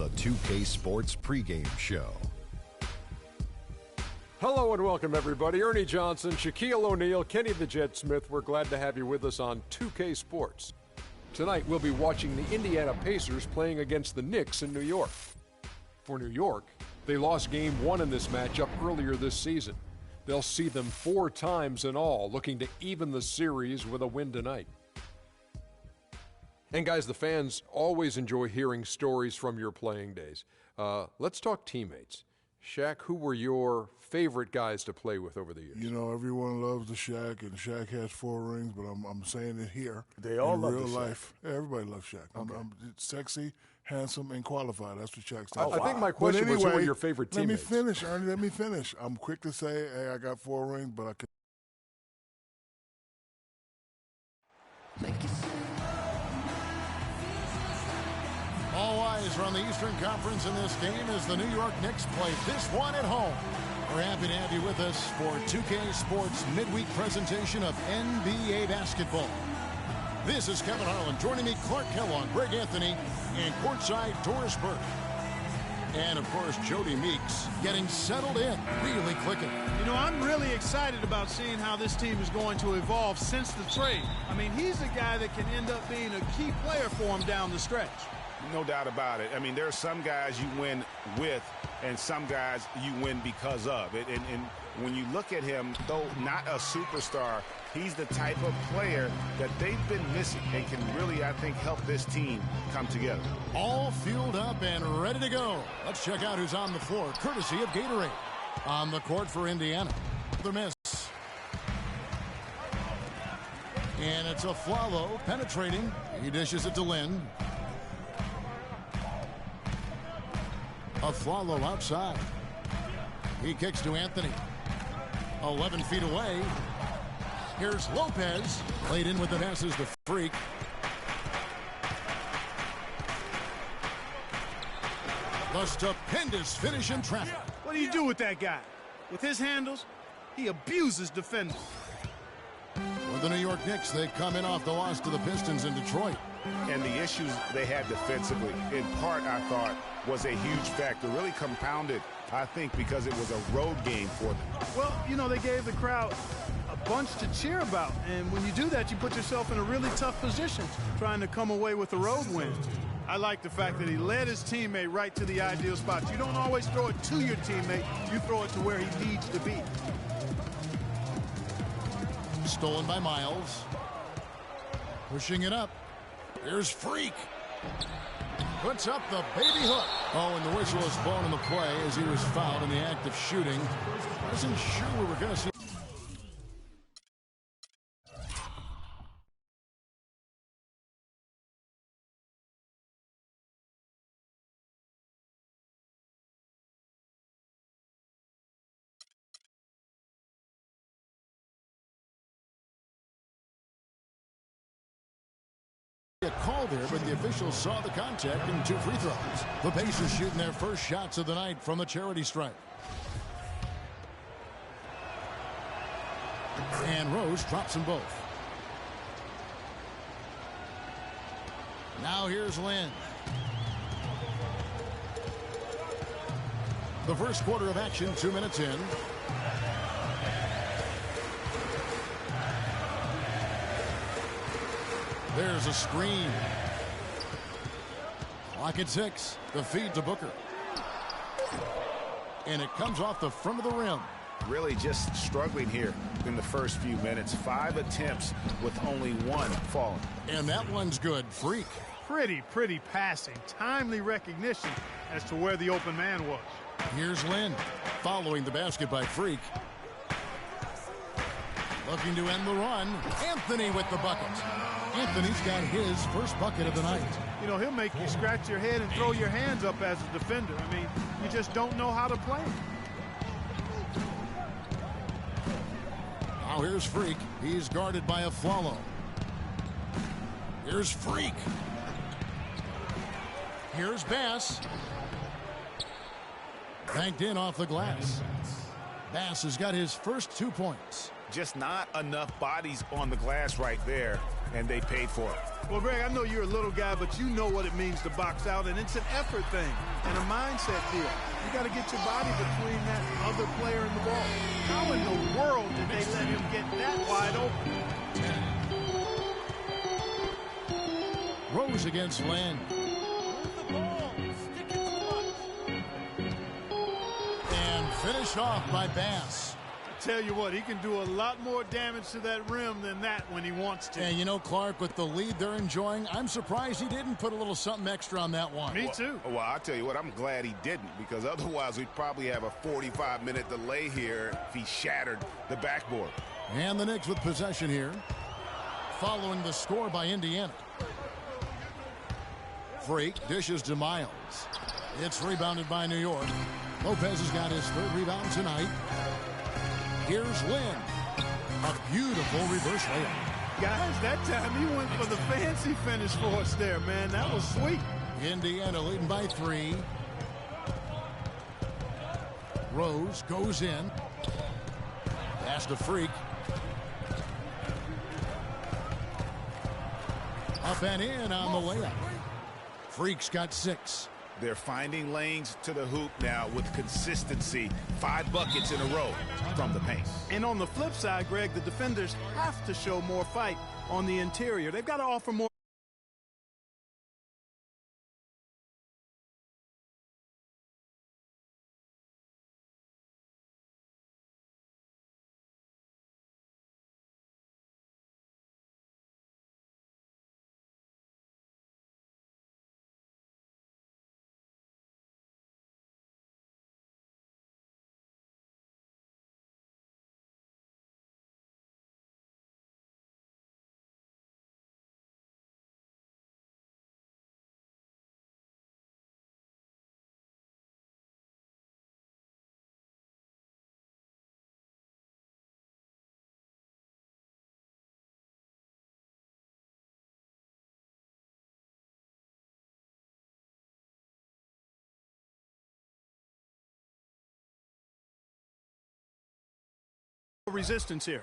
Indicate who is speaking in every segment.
Speaker 1: the 2K Sports pregame show.
Speaker 2: Hello and welcome, everybody. Ernie Johnson, Shaquille O'Neal, Kenny the Jet Smith. We're glad to have you with us on 2K Sports. Tonight, we'll be watching the Indiana Pacers playing against the Knicks in New York. For New York, they lost Game 1 in this matchup earlier this season. They'll see them 4 times in all, looking to even the series with a win tonight. And guys, the fans always enjoy hearing stories from your playing days. Let's talk teammates. Shaq, who were your favorite guys to play with over the years?
Speaker 3: You know, everyone loves the Shaq, and Shaq has 4 rings, but I'm saying it here.
Speaker 4: They all love
Speaker 3: real
Speaker 4: the Shaq.
Speaker 3: life. Yeah, everybody loves Shaq.
Speaker 4: Okay.
Speaker 3: I'm sexy, handsome, and qualified. That's what Shaq stands
Speaker 2: I think my question was, who were your favorite teammates?
Speaker 3: Let me finish, Ernie. Let me finish. I'm quick to say, hey, I got 4 rings, but I can.
Speaker 5: All eyes are on the Eastern Conference in this game as the New York Knicks play this one at home. We're happy to have you with us for 2K Sports midweek presentation of NBA basketball. This is Kevin Harlan. Joining me, Clark Kellogg, Greg Anthony, and courtside Doris Burke. And, of course, Jody Meeks getting settled in, really clicking.
Speaker 6: You know, I'm really excited about seeing how this team is going to evolve since the trade. I mean, he's a guy that can end up being a key player for him down the stretch.
Speaker 4: No doubt about it. I mean, there are some guys you win with and some guys you win because of it. And when you look at him, though not a superstar, he's the type of player that they've been missing and can really, I think, help this team come together.
Speaker 5: All fueled up and ready to go. Let's check out who's on the floor, courtesy of Gatorade. On the court for Indiana, the miss. And it's a Flalo penetrating. He dishes it to Lynn. Flalo outside. He kicks to Anthony. 11 feet away. Here's Lopez. Played in with the passes to Freak. The stupendous finish in traffic.
Speaker 6: What do you do with that guy? With his handles, he abuses defenders.
Speaker 5: With the New York Knicks, they come in off the loss to the Pistons in Detroit.
Speaker 4: And the issues they had defensively, in part, I thought, was a huge factor. Really compounded, I think, because it was a road game for them.
Speaker 6: Well, you know, they gave the crowd a bunch to cheer about. And when you do that, you put yourself in a really tough position trying to come away with a road win. I like the fact that he led his teammate right to the ideal spot. You don't always throw it to your teammate. You throw it to where he needs to be.
Speaker 5: Stolen by Miles. Pushing it up. Here's Freak. Puts up the baby hook. Oh, and the whistle is blown in the play as he was fouled in the act of shooting. Wasn't sure we were going to see. A call there, but the officials saw the contact and 2 free throws. The Pacers shooting their first shots of the night from the charity stripe. And Rose drops them both. Now here's Lynn. The first quarter of action, 2 minutes in. There's a screen. Clock at 6. The feed to Booker. And it comes off the front of the rim.
Speaker 4: Really just struggling here in the first few minutes. 5 attempts with only 1 falling.
Speaker 5: And that one's good. Freak.
Speaker 6: Pretty passing. Timely recognition as to where the open man was.
Speaker 5: Here's Lynn. Following the basket by Freak. Looking to end the run. Anthony with the bucket. Anthony's got his first bucket of the night.
Speaker 6: You know, he'll make you scratch your head and throw your hands up as a defender. I mean, you just don't know how to play.
Speaker 5: Now here's Freak. He's guarded by a Flalo. Here's Freak. Here's Bass. Banked in off the glass. Bass has got his first 2 points.
Speaker 4: just not enough bodies on the glass right there, and they paid for it.
Speaker 6: Well, Greg, I know you're a little guy, but you know what it means to box out, and it's an effort thing and a mindset deal. You got to get your body between that other player and the ball. How in the world did they let him get that wide open?
Speaker 5: Rose against Lynn.
Speaker 7: Move the ball. Stick it too much.
Speaker 5: And finished off by Bass.
Speaker 6: Tell you what, he can do a lot more damage to that rim than that when he wants to.
Speaker 5: And you know, Clark, with the lead they're enjoying, I'm surprised he didn't put a little something extra on that one.
Speaker 6: Me too.
Speaker 4: Well, I'll tell you what, I'm glad he didn't, because otherwise we'd probably have a 45-minute delay here if he shattered the backboard.
Speaker 5: And the Knicks with possession here, following the score by Indiana. Freak dishes to Miles. It's rebounded by New York. Lopez has got his third rebound tonight. Here's Lynn. A beautiful reverse layup.
Speaker 6: Guys, that time he went for the fancy finish for us there, man. That was sweet.
Speaker 5: Indiana leading by 3. Rose goes in. Pass to Freak. Up and in on the layup. Freak's got 6.
Speaker 4: They're finding lanes to the hoop now with consistency. 5 buckets in a row from the paint.
Speaker 6: And on the flip side, Greg, the defenders have to show more fight on the interior. They've got to offer more. Resistance here.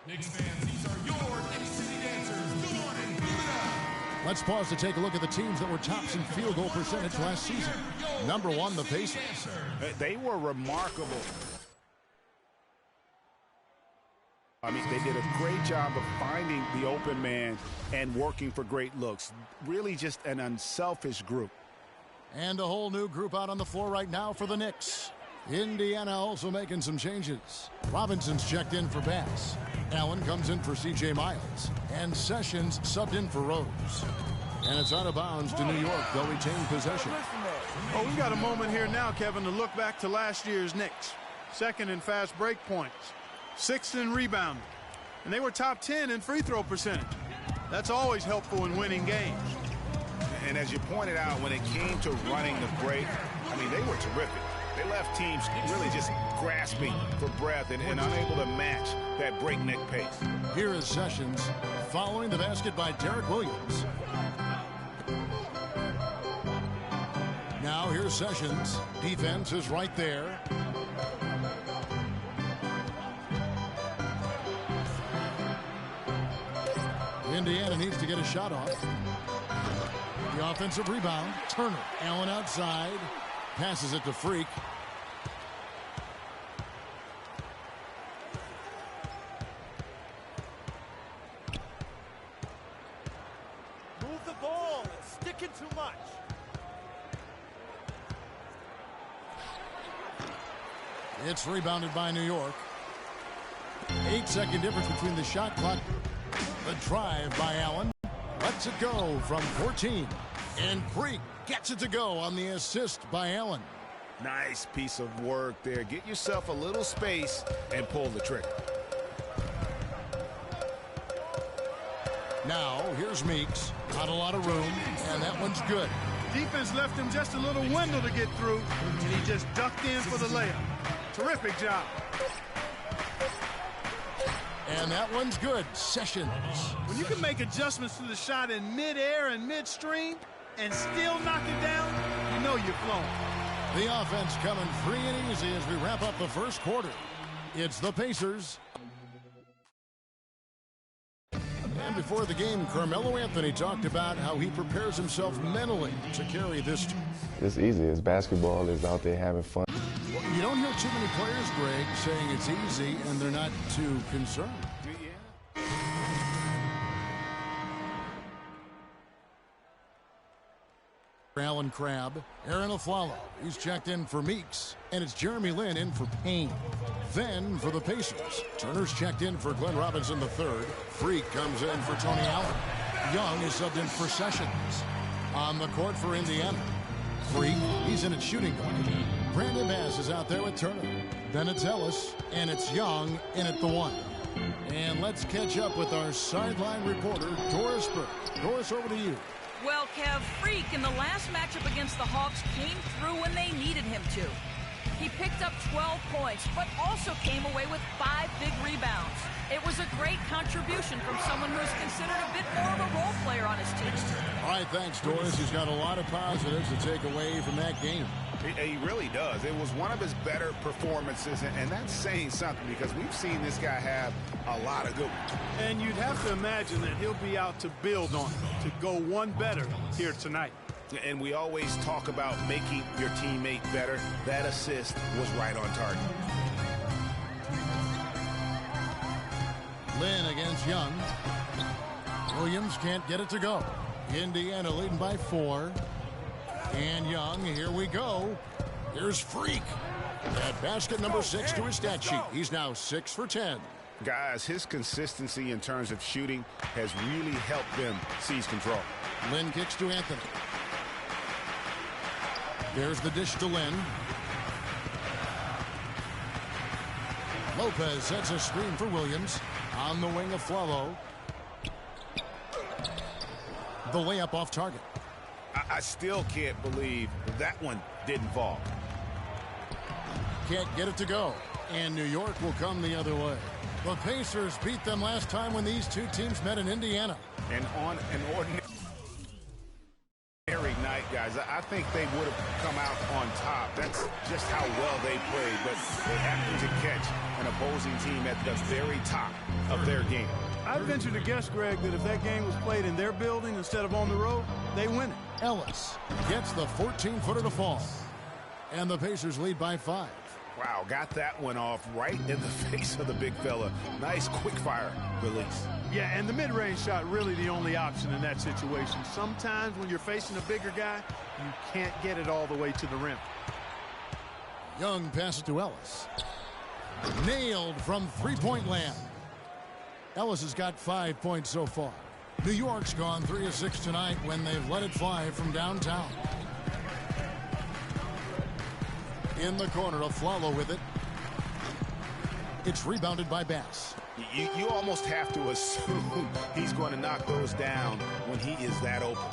Speaker 8: Knicks fans, these are your Knicks City Dancers. Come on and give it up.
Speaker 5: Let's pause to take a look at the teams that were tops in field goal percentage last season. Number 1, the Pacers.
Speaker 4: They were remarkable. I mean, they did a great job of finding the open man and working for great looks. Really just an unselfish group.
Speaker 5: And a whole new group out on the floor right now for the Knicks. Indiana also making some changes. Robinson's checked in for Bass. Allen comes in for C.J. Miles. And Sessions subbed in for Rose. And it's out of bounds to New York. They'll retain possession.
Speaker 6: Oh, we've got a moment here now, Kevin, to look back to last year's Knicks. 2nd in fast break points. 6th in rebounding. And they were top 10 in free throw percentage. That's always helpful in winning games.
Speaker 4: And as you pointed out, when it came to running the break, I mean, they were terrific. They left teams really just grasping for breath and unable to match that breakneck pace.
Speaker 5: Here is Sessions following the basket by Derek Williams. Now here's Sessions. Defense is right there. Indiana needs to get a shot off. The offensive rebound. Turner. Allen outside. Passes it to Freak.
Speaker 7: Move the ball. It's sticking too much.
Speaker 5: It's rebounded by New York. 8-second difference between the shot clock. The drive by Allen. Lets it go from 14. And Freak gets it to go on the assist by Allen.
Speaker 4: Nice piece of work there. Get yourself a little space and pull the trigger.
Speaker 5: Now, here's Meeks. Not a lot of room, and that one's good.
Speaker 6: Defense left him just a little window to get through, and he just ducked in for the layup. Terrific job.
Speaker 5: And that one's good. Sessions.
Speaker 6: When you can make adjustments to the shot in midair and midstream and still knock it down, you know you're flowing.
Speaker 5: The offense coming free and easy as we wrap up the first quarter. It's the Pacers. And before the game, Carmelo Anthony talked about how he prepares himself mentally to carry this team.
Speaker 9: It's easy. It's basketball. It's out there having fun.
Speaker 5: Well, you don't hear too many players, Greg, saying it's easy and they're not too concerned. Allen Crabbe, Aaron Aflalo, he's checked in for Meeks, and it's Jeremy Lin in for Payne. Then for the Pacers, Turner's checked in for Glenn Robinson III. Freak comes in for Tony Allen. Young is subbed in for Sessions. On the court for Indiana, Freak, he's in at shooting guard. Brandon Bass is out there with Turner. Then it's Ellis, and it's Young in at the 1. And let's catch up with our sideline reporter, Doris Burke. Doris, over to you.
Speaker 10: Well, Kev, Freak in the last matchup against the Hawks came through when they needed him to. He picked up 12 points, but also came away with 5 big rebounds. It was a great contribution from someone who's considered a bit more of a role player on his team.
Speaker 5: All right, thanks, Doris. He's got a lot of positives to take away from that game.
Speaker 4: He really does. It was one of his better performances, and that's saying something because we've seen this guy have a lot of good ones.
Speaker 6: And you'd have to imagine that he'll be out to build on it, to go one better here tonight.
Speaker 4: And we always talk about making your teammate better. That assist was right on target.
Speaker 5: Lynn against Young. Williams can't get it to go. Indiana leading by 4. And Young, here we go. Here's Freak. At basket number 6 to his stat sheet. He's now 6 for 10.
Speaker 4: Guys, his consistency in terms of shooting has really helped them seize control.
Speaker 5: Lynn kicks to Anthony. There's the dish to Lynn. Lopez sets a screen for Williams. On the wing of Flalo. The layup off target.
Speaker 4: I still can't believe that one didn't fall.
Speaker 5: Can't get it to go. And New York will come the other way. The Pacers beat them last time when these two teams met in Indiana.
Speaker 4: And on an ordinary night, guys, I think they would have come out on top. That's just how well they played. But they happened to catch an opposing team at the very top of their game.
Speaker 6: I'd venture to guess, Greg, that if that game was played in their building instead of on the road, they win it.
Speaker 5: Ellis gets the 14-footer to fall. And the Pacers lead by 5.
Speaker 4: Wow, got that one off right in the face of the big fella. Nice quick fire release.
Speaker 6: Yeah, and the mid-range shot really the only option in that situation. Sometimes when you're facing a bigger guy, you can't get it all the way to the rim.
Speaker 5: Young passes to Ellis. Nailed from three-point land. Ellis has got 5 points so far. New York's gone 3 of 6 tonight when they've let it fly from downtown. In the corner, Aflalo with it. It's rebounded by Bass.
Speaker 4: You almost have to assume he's going to knock those down when he is that open.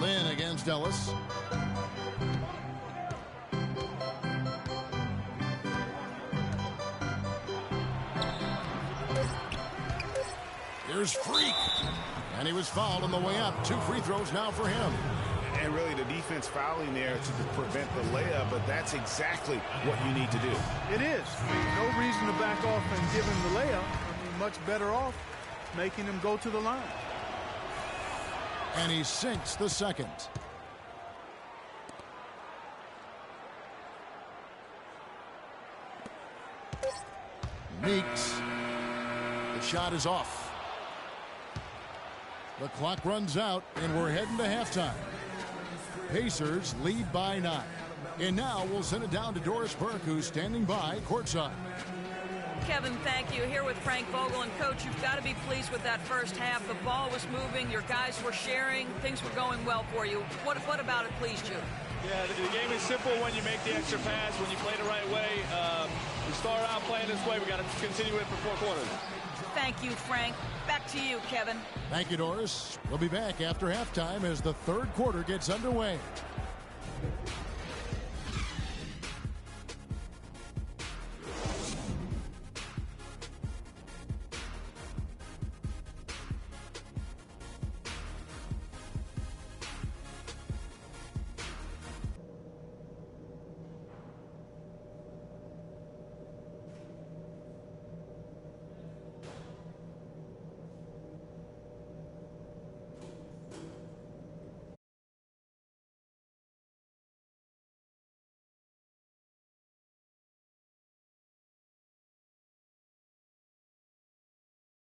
Speaker 5: Lynn against Ellis. Here's Freak. And he was fouled on the way up. 2 free throws now for him.
Speaker 4: And really the defense fouling there to prevent the layup, but that's exactly what you need to do.
Speaker 6: It is. No reason to back off and give him the layup. I mean, much better off making him go to the line.
Speaker 5: And he sinks the second. Meeks. The shot is off. The clock runs out, and we're heading to halftime. Pacers lead by 9. And now we'll send it down to Doris Burke, who's standing by courtside.
Speaker 10: Kevin, thank you. Here with Frank Vogel. And, Coach, you've got to be pleased with that first half. The ball was moving. Your guys were sharing. Things were going well for you. What about it pleased you?
Speaker 11: Yeah, the game is simple when you make the extra pass, when you play the right way. We start out playing this way. We got to continue it for 4 quarters.
Speaker 10: Thank you, Frank. Back to you, Kevin.
Speaker 5: Thank you, Doris. We'll be back after halftime as the third quarter gets underway.